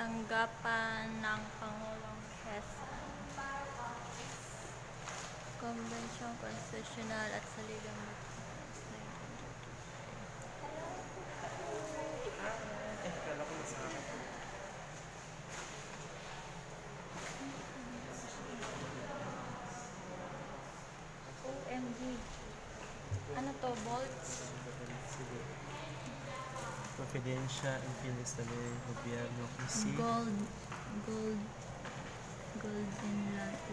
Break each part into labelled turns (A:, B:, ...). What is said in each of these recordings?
A: tanggapan ng Pangulong Quezon. Konbensyon Konstitusyon at Saligang Batas 1933.
B: Kala ko sa akin.
A: OMG. Ano to? Bolts?
B: Confidensya and Pilis na gobyerno kasi
A: Golden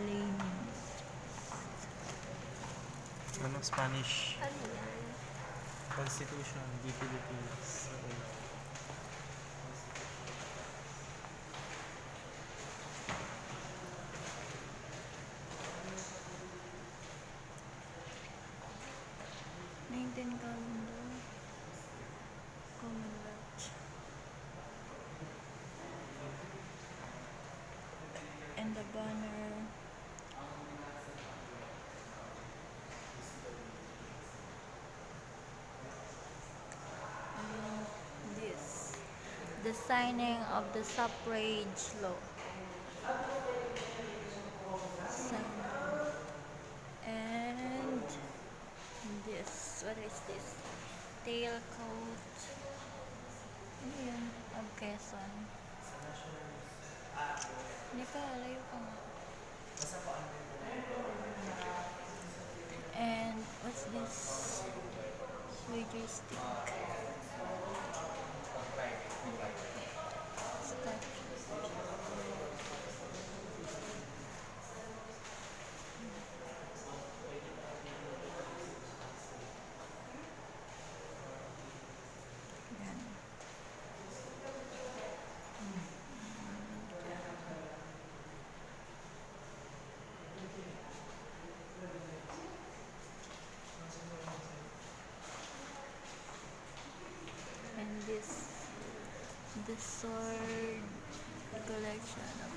A: Lane.
B: anong Spanish?
A: Ano yan?
B: Constitution, di Pilipinas.
A: Commonwealth. And the banner. And this. The signing of the suffrage law. And this. What is this? Tailcoat. Ano yun? Of Quezon. Hindi ka, layo ka nga. And what's this? Swagger stick. And this sword collection of